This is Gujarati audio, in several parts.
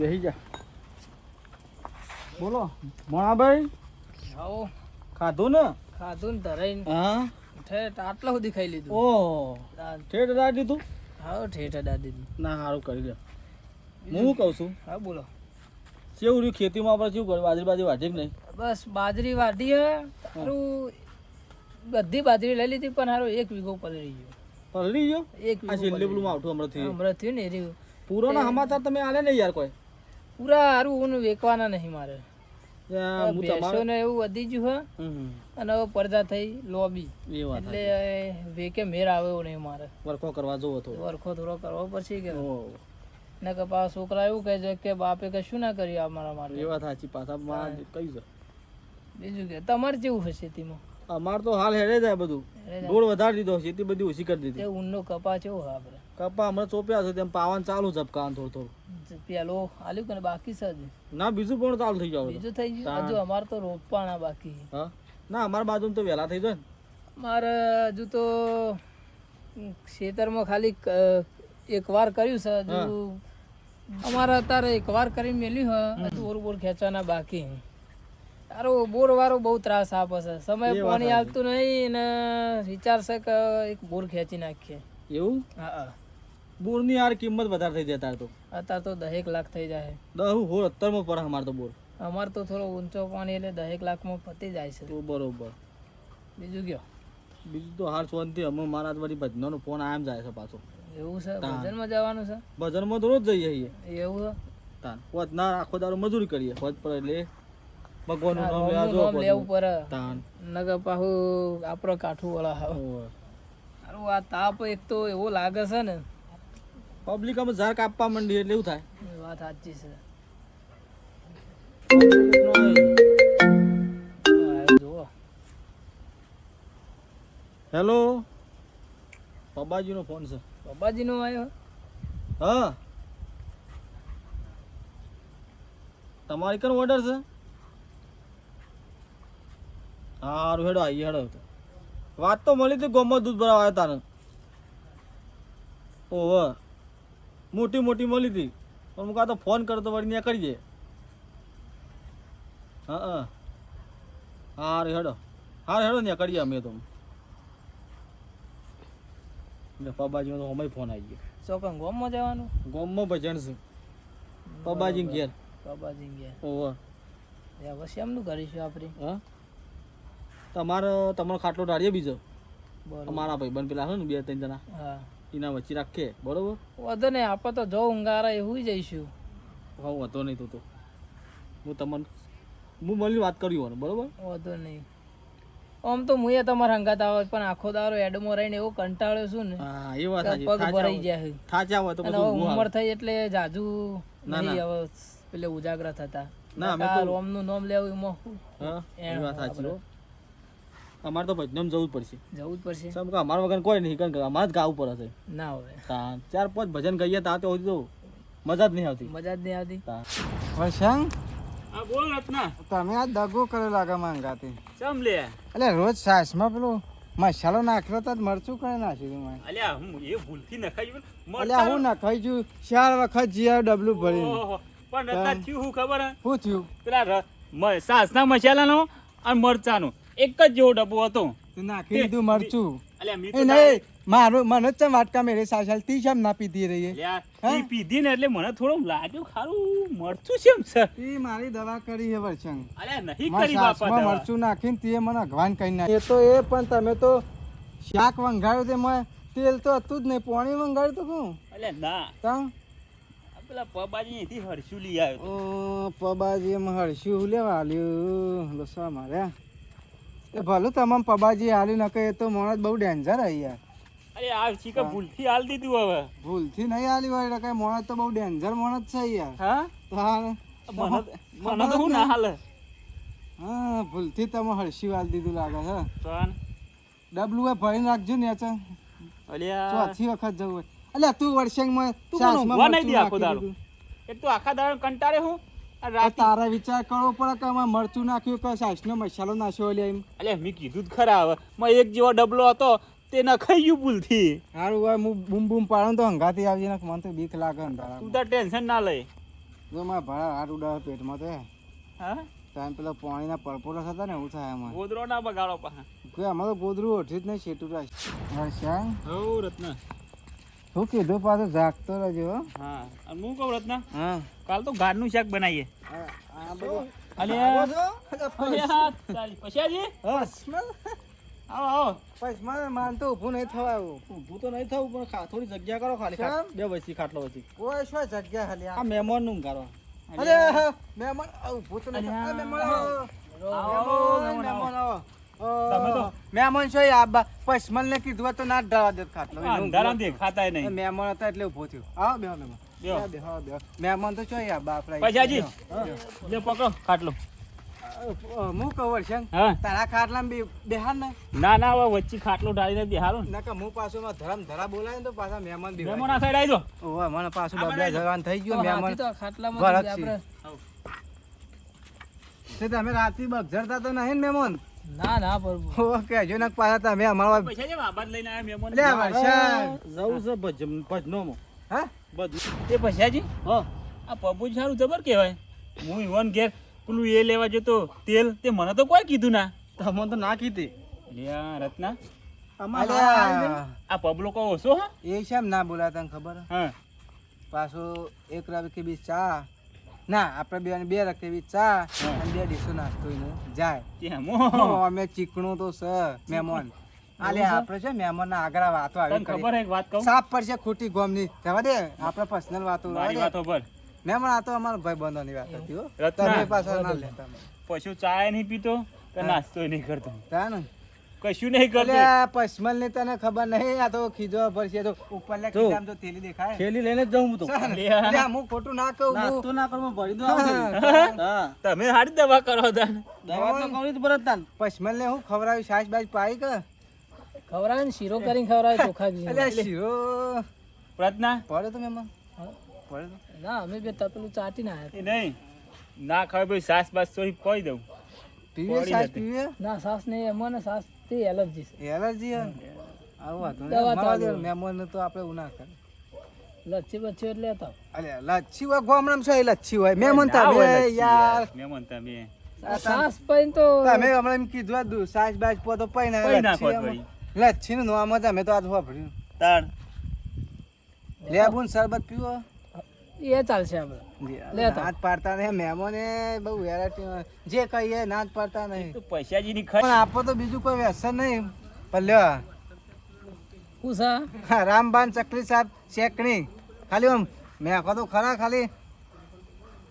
બેસી જા. બોલો મોણાભાઈ. આવો ખાધું ને? ખાધું ને ધરાઈને હા ઠેઠ આટલા સુધી ખાઈ લીધું. ઓહ ઠેઠ દાડી દીધું? હા ઠેઠ દાદી દીધું. ના સારું કરી લે. હું કહું છું હા બોલો. કેવું રહ્યું ખેતીમાં આપણે શું કર્યું? બાજરી બાજરી વાઢી કે નહીં? બસ બાજરી વાઢી હે સારું બધી બાજરી લઈ લીધી પણ સારું 1 વીઘો પલળી ગયો. પલળી ગયો? 1 આ વીઘો છેલ્લે પેલું માવઠું હમણાં થયું ને એ રહ્યું. પૂરોના સમાચાર તમે આલે નહીં યાર કોઈ? પૂરા સારું ઊન વેકવાના નહીં મારે. હું તમારે ને એવું વધી ગયું હે અને હવે પડદા થઈ લોબી એ વાત એટલે વેકે મેર આવે એવું નહીં મારે. વરખો કરવા જોવો તો વરખો થોડો કરવો પડશે કે ઓહ ને કે પાછા છોકરા એવું કહે છે કે બાપે કશું ના કર્યું અમારા માટે. એ વાત સાચી. પાછા કઈ છે બીજું કે તમારે કેવું છે ખેતીમાં? અમાર તો હાલ હેડે જાય બધું. ઢોળ વધારી દીધો, ખેતી બધી ઓછી કરી દીધી. તે ઊનનો કપા કેવો છે આપણે? કપા હમણાં ચોપ્યા છે તેમ પાવાનું ચાલુ છે કાન થોડું થોડું. પેલો આલ્યું કે બાકી છે હજી? ના બીજું પણ ચાલુ થઈ જાય. બીજું થઈ ગયું? હજુ અમારે તો રોપવાના બાકી. હા ના અમારા બાજુ તો વહેલા થઈ જાય ને. મારે હજુ તો ખેતરમાં ખાલી 1 વાર કર્યું છે. હજુ અમારે અત્યારે 1 વાર કરીને મેલ્યું હે. હજુ બોર ખેંચવાના બાકી. તારો બોર વાળો બહુ ત્રાસ આપે છે. સમય પાણી આવતું નહીં ને વિચારશે કે એક બોર ખેંચી નાખીએ એવું. હા બોરની યાર કિંમત વધારે થઈ જાય. તાર તો અત્યારે તો 10 લાખ થઈ જાય. 10 હોળ 70 પર અમાર તો બોર. અમારે તો થોડો ઊંચો પાણી એટલે 10 લાખમાં પતી જાય છે. તો બરોબર. બીજું કયો? બીજું તો હાલ શાંતિ. અમે મારા વળી ભજનનો ફોન આમ જાય છે પાછો. એવું છે? ભજનમાં જવાનું છે? ભજનમાં તો રોજ જઈએ છીએ. એવું છે? તાન પોત ના આખો દારો મજૂરી કરીએ. પોત પર એટલે ભગવાનનું નામ લેવું પડે. તાન નગર પાછું આપણો કાઠું વાળા હારું. આ તાપ એક તો એવો લાગે છે ને પબ્લિક અમે ઝાર કાપવા માંડી એટલે એવું થાય. વાત સાચી છે. જુઓ હેલો પબાજીનો ફોન છે. બાબાજીનો આવ્યો? હા તમારી કન ઓર્ડર છે? હારું હેડો આવી હેડો. વાત તો મળી હતી ગોમાં દૂધ ભરાવા આવ્યા તાને. ઓહ મોટી મોટી મળી હતી પણ હું કાં તો ફોન કરતો વળી ત્યાં કરીએ. હા હારું હેડો. હારું હેડો ત્યાં કરીએ અમે તો. પબાજીમાં તો અમે ફોન આવી ગયો. ચોકન ગોમમાં જવાનું? ગોમમાં ભજણ છે પબાજી ઘેર. બાબાજી ગયા. ઓહ પછી એમનું કરીશું આપણે. હા તમારો ખાટલો ડાળીએ બીજો. બરોબર. અમારા ભાઈ બન પેલા છે ને 2-3 જણા હા એના વચ્ચે રાખીએ. બરોબર. વધુ નહીં આપણે તો જો ઊંઘારા એવું જઈશું. હા વાંધો નહીં. તો હું મળી વાત કર્યું બરોબર. વધુ નહીં. આમ તો હું તમારે હંગાત આવે પણ આખો દારો એડમો રહીને એવો કંટાળ્યો છું ને. હા એ વાત સાચી. પગ ભરાઈ જાય. થાચા હોય તો અને હવે ઉંમર થઈ એટલે જાજુ નહીં હવે પેલે ઉજાગરા થતા. ના અમે તો રોમનું નામ લેવું એમાં હા એ વાત સાચી. અમારે તો ભજનમ જવું જ પડશે. જવું જ પડશે. સમ કે અમારા વગર કોઈ નહીં. કારણ કે અમારે જ ગાવું પડે છે. ના હવે 4-5 ભજન ગઈએ તા તો મજા જ નહીં આવતી. મજા જ નહીં આવતી. વરસાંગ હા બોલ રત્ના. તમે આ દગો કરે લાગે માંગાતી. ચમ લે એટલે રોજ સાસમાં પેલો મસાલો નાખ્યો તો મરચું કરે નાખ્યું તું. અલ્યા હું એ ભૂલથી નખાઈ એટલે હું નખાઈ ગયું 4 વખત જીઆર ડબલું ભરી. પણ રત્ના થયું હું ખબર હે? શું થયું? પેલા સાસના મસાલાનો અને મરચાનો એક જ જેવો ડબ્બો હતો. તું નાખી દીધું મરચું. અલ્યા મી એ નહીં મારું મને જ વાટકા મેરે સાસલ તી શમ ના પીધી રહી. ઈ પીધી ને એટલે મને થોડું લાગ્યું ખારું મરચું છે સર. ઈ મારી દવા કરી હે વરસંગ. અલ્યા નહીં કરી બાપા દવા. મરચું નાખીને તે મને અગવાન કરી નાખ. એ તો એ પણ તમે તો શાક વંગાડ્યું તે મેં તેલ તો હતું જ નહીં. પાણી વંગાડ્યું તો શું? અલ્યા ના તા પેલા પબાજી અહીંથી હરસું લઈ આવ્યો. પબાજી એમ હરશું લેવા આલ્યું લસવા માર્યા. એ ભલું તમામ પબાજી આલ્યું નકે એ તો મોણસ બહુ ડેન્જર હે યાર. અરે આ ચીકા ભૂલથી હાલ દીધું હવે. ભૂલથી નહીં આલ્યું હોય એટલે મોણસ તો બહુ ડેન્જર મોણસ છે યાર. હા મને તો હું ના હાલે. હા ભૂલથી તમે હરશું આલ દીધું લાગે છે. પણ ડબલું એ ભરી નાખજો ને અચ્છા. અલ્યા ચોથી વખત જવું હોય. અલ્યા તું વર્ષંગમાં તું બનાવી દે આખો દાડો. એક તો આખા દાડો કંટાળે હું. તારા વિચાર કરવો પડે કે આમાં મરચું નાખ્યું કે સાસનો મસાલો નાખ્યો લે એમ. અલ્યા મેં કીધું જ ખરા હવે એક જેવો ડબલો હતો તે નખાઈ ગયું ભૂલથી. સારું હોય હું બૂમ બૂમ પાડું તો હંગાથી આવી ને મને તો બીક લાગે. તું તો ટેન્શન ના લઈ. જો મારા ભાડા હાથ ઉડાવે પેટમાં તો હા ટાઈમ પેલા પાણીના પરપોટા થતા ને એવું થાય અમારે ગોદરો ના બગાડો પાછા કોઈ અમારે તો ગોદરું ઓઠી જ નહીં શેટું રાખ હર્ષા હો રત્ના શું કીધું પાછું જાગતો રહેજો હો. હા અને હું કહું રત્ના હા કાલ તો ગાડનું શાક બનાવીએ આ બધું પછાજી આવો આવો પૈસા માન તો ઊભું નહીં થવાયું ઊભું તો નહીં થવું પણ થોડી જગ્યા કરો ખાલી કેમ? બે વચ્ચે ખાટલો વચ્ચે કોઈ શું જગ્યા ખાલી આ મહેમાન નું કરો અરે મહેમાન ઊભું તો નહીં થવાય. મહેમાન આવો. મહેમાન આવો. તમે તો- મહેમાન છો આબા પૈસા ને કીધું હોત તો ના જ ડાળવા દેત ખાટલો અંધારામાં દેખાતાય નહીં મહેમાન હતા એટલે ઊભો થયો આવો બેહો મહેમાન બેહો. બેહો બેહો મહેમાન તો છો આબા આપણા પછાજી લે પકડો ખાટલો હું કહું વર્ષન હા તારા ખાટલામાં બેહાર ને ના ના હવે વચ્ચે ખાટલો ઢાળીને બેહારો ને નકા હું પાછું ધરમ ધરા બોલાય ને તો પાછા મહેમાન બી મહેમાન આ સાઈડ આવી ઓવા મને પાછું બબડા જવાન થઈ ગયો હાથી મહેમાન તો આ ખાટલામાં ભરત આપણે તે તમે રાતે બગઝરતા તો નહીં ને મહેમાન ના ના પ્રભુ ઓ કહેજો ને પાછા તમે અમારા પૈસા જેમ આબાદ લઈને આવ્યા લે મહેમાન વર્ષન જવું છે ભજનો હા બધું એ પૈસાજી હા આ પબુ સારું જબર કહેવાય હું ઈવન ઘેર પેલું એ લેવા જતો તેલ તે મને તો કોઈ કીધું ના તમને તો ના કીધી લ્યા રત્ના અલ્યા આ પબલો કો ઓછો હા એ શેમ ના બોલા તને ખબર હા પાછું એક રકે બી ચા ના આપણે બે રકે બી ચા અને 2 ડીશો નાસ્તો એને જાય કેમ અમે ચીકણું તો છે મહેમાન આલે આપણે છે મહેમાન ના આગળ વાતો આવી તને ખબર હે એક વાત કહું સાફ પડશે ખોટી ગોમની જવા દે આપણે પર્સનલ વાતો રહેવા મારી દે. વાતો પર મહેમાન આ તો અમારો ભાઈ બંધોની વાત હતી હો રત્ના. તમે પાછા ના લેતા પશુ ચાય નહીં પીતો કે નાસ્તો નહીં કરતો તા ને કશું નહીં કરતો અલ્યા પશ્મલ ની તને ખબર નહીં આ તો ખીજો પડશે તો ઉપર લે ખીજામ તો થેલી દેખાય થેલી લઈને જ જાઉં હું તો અલ્યા હું ખોટું ના કહું નાસ્તો ના કરવા ભરી દો હા તમે હારી દવા કરો તાન દવા તો કરવી જ પડે તાન પશ્મલ ને હું ખવડાવી છાશ બાજ પાઈ કે ખવડાવે ને શીરો કરીને ખવડાવે ચોખા ઘી અલ્યા શીરો પ્રજ્ઞા પડે તો મહેમાન પડે તો ના અમે બે તપેલું ચાટીને આવ્યા એ નહીં ના ખાવે ભાઈ સાસ બાસ સોરી કહી દઉં પીવે પડી છાશ હતી. પીવે ના સાસ નહીં એમાં સાસ તે એલર્જી છે એલર્જી આવું હતું દવા ચાલુ. મહેમાન તો આપણે એવું ના કરે લચ્છી બચ્છી એટલે હતા અલ્યા લચ્છી હોય ગામડામાં શું લચ્છી હોય મહેમાન ના હોય તમે લચ્છી યાર મહેમાન તમે સાસ પૈન તો તમે હમણાં એમ કીધું આ દૂધ સાસ બાજ પો તો પૈ ના પઈ નાખો લચ્છી લચ્છી નું નામ જ અમે તો આજ વાપર્યું તાણ લેબુ ને શરબત પીવો એ ચાલશે આપણે લેતા. નાચ પાડતા નહીં મહેમાને બહુ વેરાયટી જે કહીએ નાચ પાડતા નહીં તો પૈસાજીની પણ ખરી આપો તો બીજું કોઈ વ્યસન નહીં પણ લ્યો પૂછા હા, રામબાન ચકલી સાહેબ શેકણી ખાલી આમ મેં તો ખરા ખાલી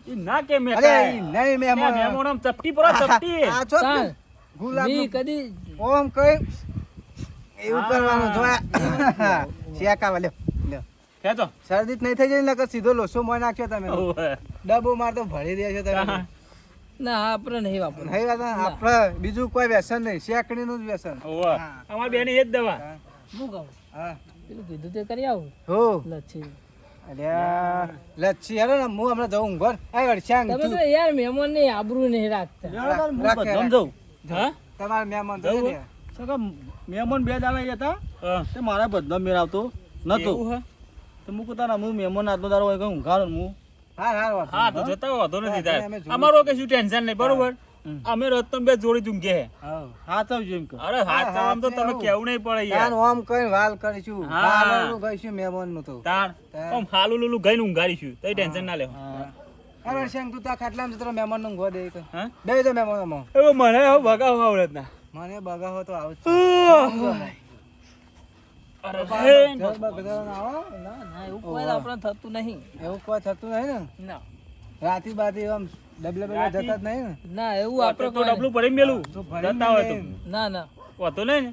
ઈ ના કે મેં અરે કાંઈ. ઈ નહીં મહેમાન મહેમાન આમ ચપટી પરો ચપટી આ છો તાણ. ગુલાબ મી કદી ઓમ કઈ એવું કરવાનું જોયા શેકાવા લ્યો લ્યો ખેતો શરદી જ નહીં થઈ જાય ને નકર સીધો લોસો મોય નાખ્યો તમે ઓવે. ડબ્બો માર તો ભરી દેશો તમે હા. ના આપણે નહીં વાપરવું નહીં વાત આપણે બીજું કોઈ વ્યસન નહીં શેકણીનું જ વ્યસન ઓવે. હા. અમાર બેને એ જ દવા શું કહું હા પેલું કીધું તે કરી આવું હો લચ્છી અલ્યા લચ્છી હેરો ને હું હમણાં જઉં ઘર આ અડશાંગ તમે તો યાર મહેમાન ની આબરૂ નહીં રાખતા બધામાં જઉં હા તમારા મહેમાન તો જવું? છે. સગા મહેમાન 2 દાડા હતા હા. તે મારા બધા મેળ આવતો નતો એવું હે? તો હું પોતાના હું મહેમાન આજનો દાડો હોય હું ઘારો હું હા હા વાત. હા તો જતા વાંધો નથી હા, તારે અમે જોયું. અમારો કશું ટેન્શન નહીં બરોબર હમ. અમે રતન બે જોડી તું કે હા. હાથ આવજો એમ કે અરે હાથ હા, આમ તો છે તમે આવું. કેવું નહીં પડે તાન યાર ઓમ કઈ વાલ કરીશું હા. વાલનું કહીશું મહેમાનનું તો તાણ તાણ. આમ હાલું લુલું ગઈને ઊંઘાડીશું તઈ ટેન્શન ના લેવો આ અડશાંગ તું તા ખાટલામાં જતો મહેમાનનું ઊંઘવા દે કે હા બે તો મહેમાનમાં હવે મને હવે ભગાવ આવડત ના મને બગાવો તો આવું જ અરે જર બગદાણ આવો ના ના એવું કોઈ આપણે થતું નહીં એવું કોઈ થતું નહીં ને ના રાતી બાતી આમ ડબલે જતા જ નહીં ને ના એવું આપણે આપણે તો ડબલું ભરી મેલું તો ભરી જતા હોય તો મેલે. ના ના વાતો નહીં ને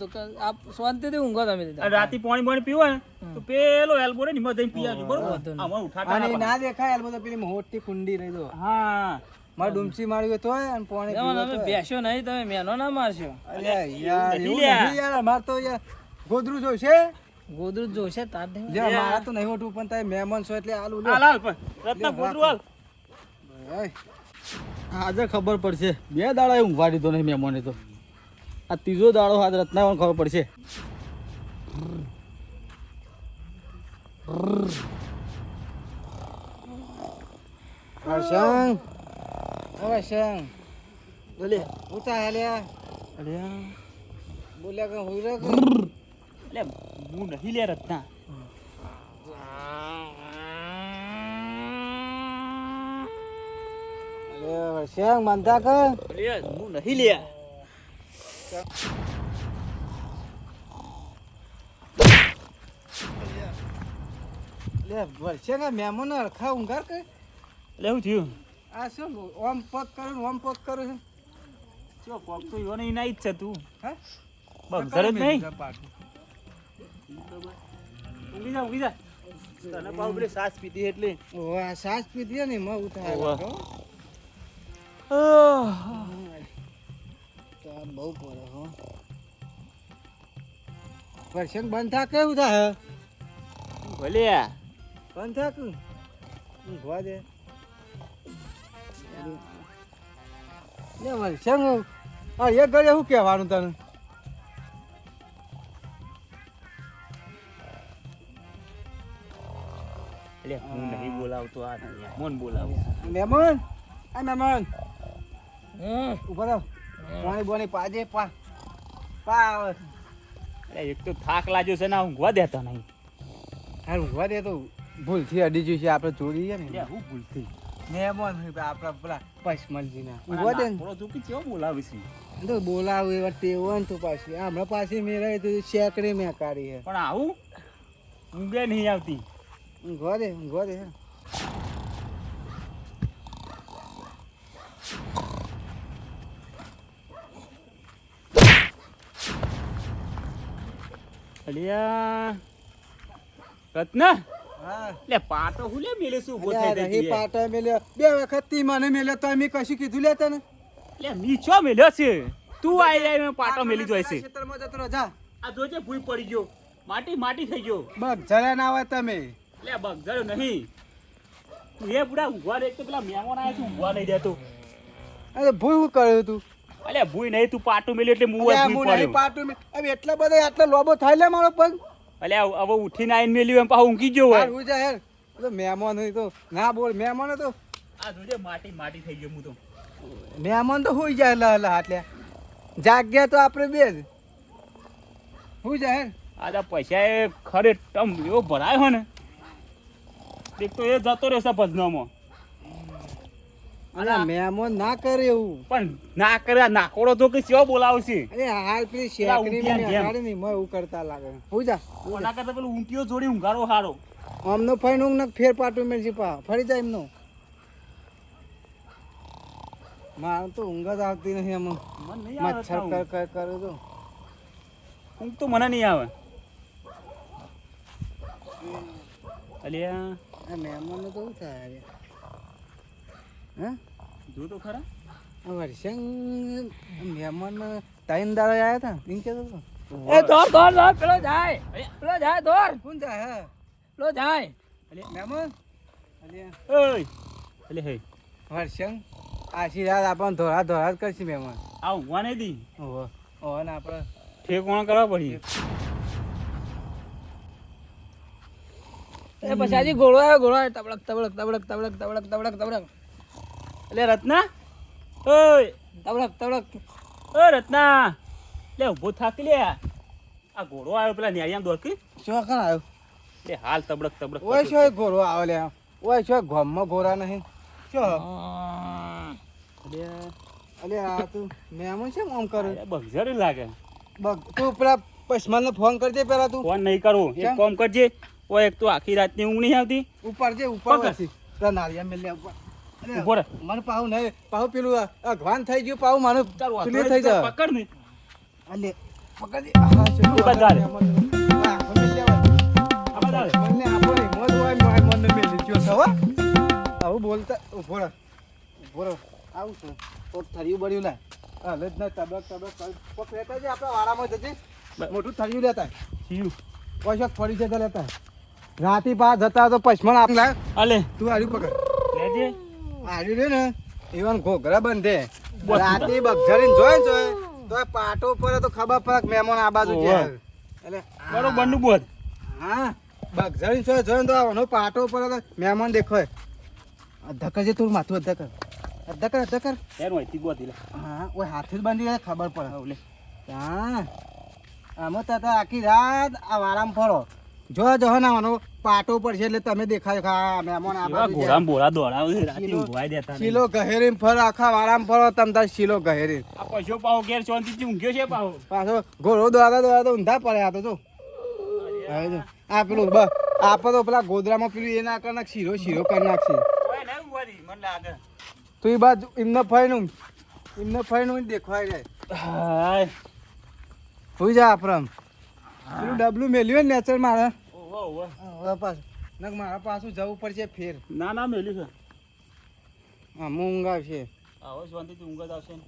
તો આપ શાંતિથી ઊંઘો તમે અને રાતે પાણી પાણી પીવા ને તો પેલો એલ્બો ને નિમા જઈને પીયા બરોબર વાંધો નહીં. આમાં ઉઠાતા અને ના ઈ ના દેખાય આલ બધો પેલી મોટી કુંડી રહી દો પાડે. હા મારે ડુમસી મારી હોય તોય અને પાણી પીવું અમે હોય તોય. બેસ્યો નહીં તમે મેનો ના મારશો અલ્યા યાર એવું એવું નથી નથી યાર અમાર તો યાર ગોદરું જોઈશે ગોદરું જોશે તાર દે લે મારા તો નહીં હોતું પણ તારે મહેમાન છો એટલે આલુ લે હાલ હાલ પણ રત્ના પોતરું હાલ ઓય, આજે ખબર પડશે 2 દાડા ઊંઘવા દીધો નહીં મહેમાને તો આ ત્રીજો દાડો આજ રત્નાવન ખબર પડશે વર્ષંગ વર્ષંગ બોલે ઉતા હેલ્યા અરે બોલ્યા કે હોઈ રહ્યો એટલે હું નહીં લે રત્ના અરે વર્ષંગ માનતા કે અરે હું નહીં લે લે વર્ષંગ આ મહેમાન અરખા ઊંઘાર કે એટલે શું થયું આ શું ઓમ પગ કરું ઓમ પગ કરું ચો પગ તો ઈવન ઈ નહીં જ છે તું હા બગઝર જ નહીં ઊંઘી જા તને પાઉ પેલી સાસ પીધી એટલે ઓ આ સાસ પીધી ને માં ઉઠાય ઓવા. તો આ બહુ પડે હો વર્ષંગ બંધ થા કેવું થાય ભલે બંધ થા કે ઊંઘવા દે લે વર્ષંગ હા એક ઘરે શું કહેવાનું તને એટલે હું નહીં બોલાવતો આ મન બોલાવું મહેમાન આ મહેમાન હમ. ઉભા રહો પાણી બોની પાજે પા પા આવે એટલે એક તો થાક લાગ્યો છે ને આ ઊંઘવા દેતા નહીં હાર ઊંઘવા દે તો ભૂલથી અડી જઈશું આપણે ચોરી છે ને એટલે હું ભૂલથી મહેમાન આપણા પેલા પચમલજીના ઊંઘવા દે ને થોડો તું કે કેવો બોલાવીશ તો બોલાવું એવા ટેવો ને તો પાછી હમણાં પાછી મેળાય તો શેકડી મેં કાઢી હે પણ આવું ઊંઘે નહીં આવતી ઊંઘવા દે અલ્યા રત્ના હા એટલે પાટો હું લે મેલે શું ઉભો થઈ અલ્યા, થઈ રહી પાટા મેલ્યો બે વખત તી મને મેલ્યો તો મેં કશું કીધું લે તને એટલે મીચો મેલ્યો છે તું આઈ પાટો મેલી જોઈ છે ખેતરમાં જતો રહો, જા આ જોજે ભૂઈ પડી ગયો માટી થઈ ગયો બસ જરા ના આવે તમે એટલે બગઝર નહીં એ બુડા ઊંઘવા દે તો પેલા મહેમાન આયા તું ઊંઘવા નહીં દેતો અરે ભૂલ શું કર્યું તું અલ્યા ભૂઈ નહીં તું પાટું મેલ્યું એટલે મું જ અલ્યા, ભૂઈ હું નહીં પડ્યો પાટું હવે એટલા બધા આટલો લોબો થાય લે મારો પગ અલ્યા હવે ઉઠીને આવીને મેલ્યું એમ પાછું ઊંઘી ગયો હોય હાર હું જા હેર તો મહેમાન હોય તો ના બોલ મહેમાન તો આ જોજે માટી થઈ ગયો હું તો મહેમાન તો હોઈ જાય લા લા હાટલે જાગ્યા તો આપણે બે જ હું જાય હેર આ પૈસા એ ખરે ટમ એવો ભરાયો હોય ને એક તો એ જતો રહેશે ભજનામાં અરે મહેમાન ના કરે એવું પણ ના કરે આ નાકોડો તો કે સેવો બોલાવશે અરે હાલ પેલી પેલા શેકડી ઊંધિયા મેં જેમ. અગાડી ની મેં એવું કરતા લાગે હું જા ઓના કરતા પેલું ઊંટીઓ જોડી ઊંઘારો હારો આમનો ફાઈન ઊંઘ ને ફેર પાટું મેં પા ફરી જાય એમનો મારે તો ઊંઘ જ આવતી નથી એમ મન નહીં આવે મચ્છર તાવ. કર કરું તો ઊંઘ તો મને નહીં આવે અલ્યા આ મહેમાન તો શું થાય રે હા જો તો ખરા વર્ષંગ મહેમાન ત્રણ દાડા આવ્યા હતા એમ કહેતો હતો એ દોર પેલો જાય દોર કોણ જાય હા પેલો જાય મહેમાન અલ્યા ઓય એટલે હે વર્ષંગ આશીર્વાદ આપણને ધોરા ધોરા જ કરશે મહેમાન આ ઊંઘવા નહીં દી ઓહો ઓહો ને આપણે ઠેકોણ કરવા પડી એ પછી હજી ઘોડો આવ્યો તબડક એટલે રત્ના ઓય તબડક ઓ રત્ના લે ઊભો થાકી લે આ ઘોડો આવ્યો પેલા ન્યાયામ દોરકી ચોકણ આવ્યો લે હાલ તબડક ઓય શું ઘોરો આવે લે ઓય શું ગામમાં ઘોરા નહીં શું અલે આ તું મહેમાન છે આમ કરે બગઝર લાગે બગ તું પેલા પસમાનને ફોન કરજે પેલા તું ફોન નહીં કરું એક કેમ? કામ કરજે ઓય એક તો આખી રાતની ઊંઘ નહીં આવતી ઉપર જે ઉપર પકડ. પછી પેલા નાળિયા મેલ લે ઉપર અરે, ઊભો રહે. મને પાહુ નહીં પાહુ પેલું અગવાન થઈ ગયું પાહુ મારું તારું પેલું હાથ થઈ જાય પકડ ને અલે પકડજે હા શું ઉપર ધારે. હા મેલ લેવાય આ બધા લે. મને આપો ને મોજ હોય માય મનને મેલ લીધો છે હો આવું બોલતા ઉભો રહો આવું છે તો થરિયું બળ્યું લે હાલે જ ના તબક પકડતા જે આપણા વાડામાં જજે મોટું થરિયું લેતા થયું. પૈસા પડી જતા લેતા રાતી પા જતા તો પછમણ આપ લાવ આલે તું આર્યું પકડ લેજે આર્યું રે ને એવન ઘોઘરા બંધે બસ. રાતી બગઝરીને જોય તો એ પાટો પર તો ખબર પડે કે મહેમાન આ બાજુ ઓહો. જાય એટલે બરોબર નું બોધ હા બગઝરીને જોય તો આનો પાટો પર તો મહેમાન દેખાય અધ્ધા કરજે થોડું માથું અધ્ધા કર અધ્ધા કર એનું અહીંથી ગોતી લે. હા ઓય હાથે જ બાંધી દે ખબર પડે હા, લે. હા આમાં તો આખી રાત આ વારામાં ફરો જો ને આનો પાટો પડશે એટલે તમે દેખાય ખા મહેમાન આ એવા બાજુ જાય. ઘોડામાં બોરા દોડાવે છે, રાતે શીલો- ઊંઘવાય દેતા નહીં. શીલો ગહેરીને ફરો આખા વારામાં ફરો તમ તાર શીલો ગહેરી આ પશુ પાહો ઘેર શાંતિથી ઊંઘ્યો છે પાહો. પાછો ઘોડો દોડાતા ઊંધા પડે આ તો જો હવે જો આ પેલું આપણે તો પેલા ગોદરામાં પેલું એ ના કરી નાખ શીરો કરી નાખશે ઓય નહીં ઊંઘવાથી, મને લાગે. તો એ બાજુ એમને ફાઈનું દેખવાય જાય હાય. હોઈ જા આપણે પેલું ડબલું મેલ્યું ને નેચર મારે ઓહો, ઓહો. હવે પાછું મારા પાછું જવું પડશે ફેર ના ના મેલ્યું છે. હા ઊંઘ આવશે આવો શાંતિથી ઊંઘ જ આવશે ને.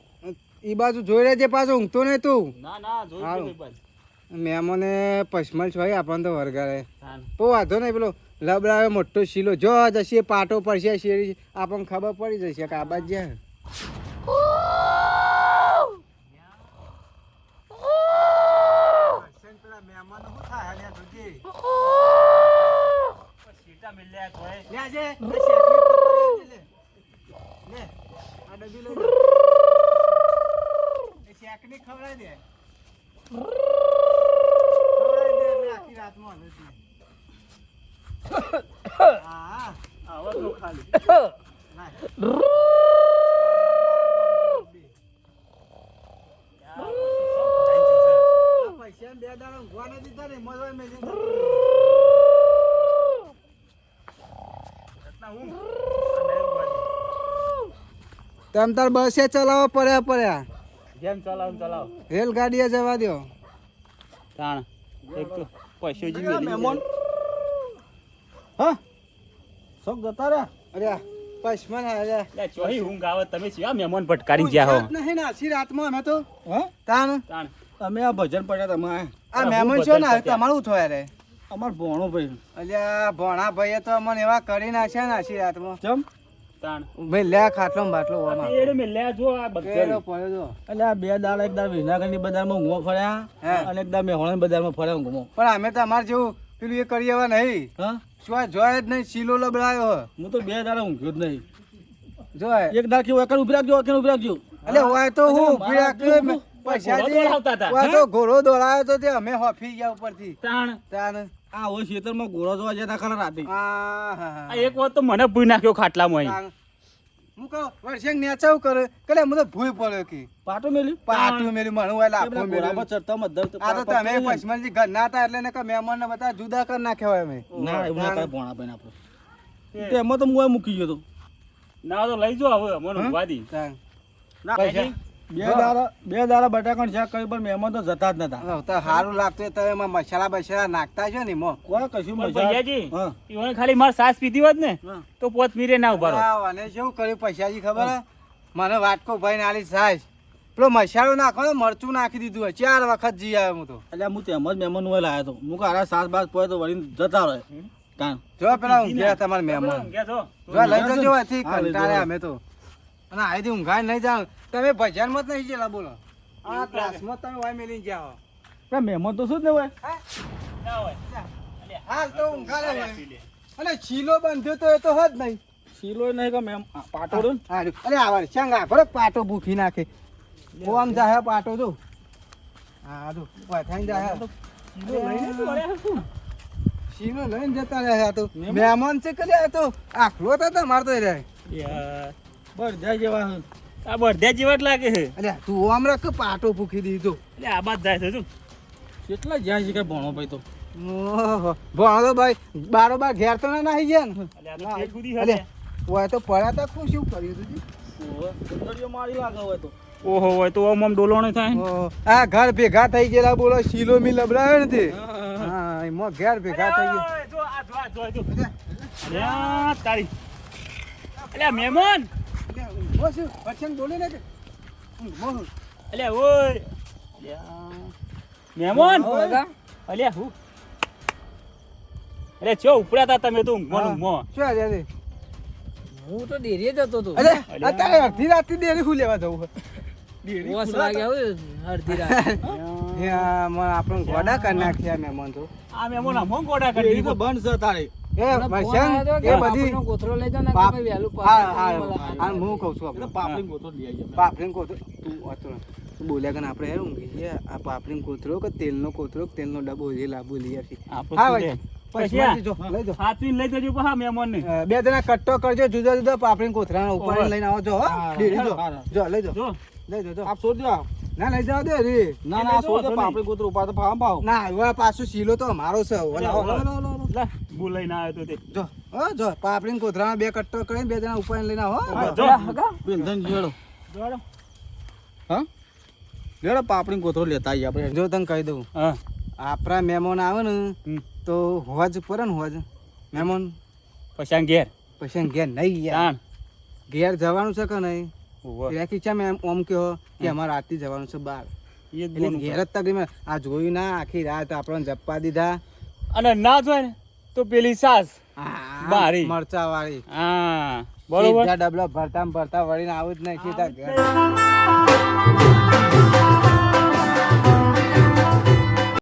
એ બાજુ જોઈ રહેજે પાછું ઊંઘતો નહીં તું ના ના જોઈ હારું. લે ભાઈ. મહેમાને પસમલ છોય આપણને તો વરગાડે તાન. બહુ વાંધો નહીં પેલો લબડાવે મોટો શીલો જો જશે પાટો પડશે શેરી આપણને ખબર પડી જશે કે આ બાજુ જ્યાં સીટા મિલ્યા તોય. આવો તો ખાલી. તમ તાર બસે ચલાવો પડ્યા જેમ ચલાવ ચલાવ. રેલગાડીએ જવા દો તાણ. એક તો પૈસો જ મહેમાન હા શોખ જતા રહ્યા અરે પસમલ હારે ચોહી ઊંઘ આવે, તમે કેવા મહેમાન ભટકારી ગયા હો. નહીં ને આછી રાતમાં અમે તો હા તાન તાણ. અમે આ ભજન પડ્યા તમે આ મહેમાન છો ને તમારું થોયા રે અમાર ભણો ભાઈ અલ્યા ભોણા ભાઈએ તો અમને એવા કરી નાખ્યા ને આછી રાતમાં ચમ તાણ. ભાઈ લે ખાટલો બાટલો એડે મિલ્યા જો આ બધા. પડ્યો જો એટલે આ બે દાડા એક દાડા વિનાગરની બજારમાં ઊંઘવા ફર્યા હા. અને એક દાડા મેહોણાની બજારમાં ફર્યા ઊંઘમાં પણ અમે તો અમારે જેવું પેલું એ કરી એવા નહીં હા જોય જ નહીં શીલો લબડાયો હું તો બે દાડા ઊંઘ્યો જ નહીં જોય એક દાડા કેવું એકણ ઉભી રાખજો એકણ ઉભી રાખજો એટલે હોય તો હું ઊભી રાખ્યો પૈસાથી ઘોડો દોડાવતા હતા. હોય તો ઘોડો દોડાયો તો તે અમે હોફી ગયા ઉપરથી તાણ. તાન આ હોય ખેતરમાં ઘોડો જોવા જતા ખરા રાતે આ એક વાર તો મને ભૂઈ નાખ્યો ખાટલામાં અહીં. હું કહું વર્ષે નેચાવ કરે કલે મને ભૂઈ પડ્યો કે પાટો મેલ્યું પાટું મેરી મને હોય લાફો ઘોડા મેલ્યો પર ચડતા મધર આ તો તમે પશ્ચિમજી ઘર ના હતા એટલે ને કે મહેમાનને બધા જુદા કરી નાખ્યા હોય અમે ના એવું ના કરે ભોણા ભાઈ આપણે તેમાં તો હું મૂકી ગયો તો ના તો લઈ જો હવે મને ઊંઘવા દી. તાન. ના પૈસા? બે દાડા બટાકા શાક કરી પણ મહેમાન તો જતા જ નતા હવે તો સારું લાગતું હોય તો એમાં મસાલા બસાલા નાખતા છો ને એમાં કોઈ કશું પણ મજા ભૈયાજી, હા ઈવોને ખાલી માર સાસ પીધી હોત ને હા. તો પોત મીરે ના ઉભા રહો. અને શું કર્યું પૈસાજી ખબર હે? મને વાટકો ભાઈ નાલી સાસ પેલો મસાલો નાખો ને મરચું નાખી દીધું હોય 4 વખત જી આવ્યો હું તો એટલે હું તેમ જ મહેમાન હોય લાવ્યો તો હું કારા સાસ બાસ પડે તો વળી જતા રહે કાન જો પેલા ઊંઘ્યા તમારા મહેમાન ઊંઘ્યા છો? જો લઈ જજો અહીંથી હા, લઈ કંટાળે જજો. અમે તો અને અહીંથી ઊંઘાય નહીં જાવ તમે ભજનમાં જ નહીં ગયેલા બોલો આ ત્રાસમાં તમે વાય મેલીને જાઓ મહેમાન તો શું જ ને હોય ના હોય. હાલ તો ઊંઘાડે હોય અને ચીલો બંધ્યો તો એ તો હદ નહીં શીલો નહીં કે મેમ પાટોડો ને હારું અરે આવા ચંગા ભરો પાટો ભૂખી નાખે ઓમ જાહે પાટો જો હા જો વાથાઈ જાહે શીલો લઈને જતા રહ્યા તો મહેમાન છે કલે આ તો આખલો તો તમાર તો રહે યાર, બસ જાય જેવા આ બળદિયા જેવા જ લાગે છે. અરે તું આમ રાખ પાટો ભૂખી દીધો એટલે આ બાદ જાય છે શું? કેટલા જાય છે કે ભણો ભાઈ તો ઓહો ભણો તો ભાઈ બારોબાર ઘેર તો ના નાહી ગયા ને એટલે આ તો પેટ સુધી અલે હશે. ઓય તો પડ્યા તા શું શું કર્યું તું સુંદરીઓ મારી લાગે હોય તો ઓહો હોય તો આમ આમ ડોલોણો થાય ને. ઓહો, આ ઘર ભેગા થઈ ગયેલા બોલો શીલો મી લબડાયો ને તે હા એમાં ઘેર ભેગા થઈ ગયા ઓય, જો આ જો આ જો આ જો. અલ્યા, તારી અલ્યા મહેમાન, બસ વચન બોલે ને કે મોહ અલ્યા ઓય અલ્યા મહેમાન, અલ્યા હું અરે ચો ઉપડ્યા તા તમે તો ઊંઘમાં ને ઊંઘમાં. શું આજે રે હું તો ડેરીએ જતો હતો અરે અત્યારે અડધી રાતથી દેરી હું લેવા જવું ડેરી 5 વાગે હોય અડધી રાત આપણને ગોડા કરી નાખ્યા મહેમાન તો આ મહેમાન આમ ગોડા કરી ડેરી તો દીધું. બંધ છે તારે એ મને ફોન મરચાં, આવ્યો હતો એ કે બધી પાપડીનો કોથળો લઈ જાઓ ને કે પાપ- ભાઈ વહેલું હા, પાછું હા, મળે. હા, હું કહું છું એટલે આપણે. પાપડી ગોતો લઈ આવી આપણે. પાપડીનો કોથળો તું વાંચો ને. તું બોલ્યા કે આપણે યાર ઊંઘી ગયા. આ પાપડીનો કોથળો કે તેલનો કોથળો કે તેલનો ડબ્બો જે લાંબુ લઈ આવશે. આપણે હા શું ભાઈ છે? પછી પછી વાંચી જો, લઈ જો. હાથવીને લઈ જજો પાછા મહેમાનને. બે જણા કટ્ટો કરજો જુદા જુદા પાપડીના કોથળાનો ઉપાડીને લઈને આવો છો હો. હા, ડેરી જો. હા. જો લઈ જો. જો લઈ જો જો. આપ છોડ દો આપ. ના લઈ જાવ દે રે. ના ના છોડ દો પાપડી ગોતરો ઉપાડ તો ભાવ ભાવ. ના હવે પાછું શીલો તો અમારો છે. ઓલા, ઓલા, ઓલા, ઓલા, ઓલા. લા, બોલાઈને આવ્યો તો તે. જો જો પાપડીના કોથળામાં બે કટ્ટો કરીને બે જણા ઉપાડીને લઈને આવો હો. જો. બેલધન જોડો. જોડો. હા લેડો પાપડી ગોતરો લેતા આવીએ આપણે. જો તને કહી દઉં હા. આપણા મહેમાન આવે ને હમ. તો હોજ પડે ને હોજ મહેમાન પછી આ ઘેર. પછી ઘેર નહીં યાર તાણ. ઘેર જવાનું છે કે નહીં ઉવ્વ. રેખી ચા મેં ઓમ કહો કે અમારે આરતી જવાનું છે બહાર એ જ એટલે બોલવું ઘેર પડે. જ તક મેં આ જોયું ના આખી રાત આપણને જપ્પા દીધા અને ના જોય ને તો પેલી સાસ બારી. મરચા વાળી હા બરોબર. ડબલો ભરતા ને ભરતા વળીને આવું જ નહીં સીધા ઘેર.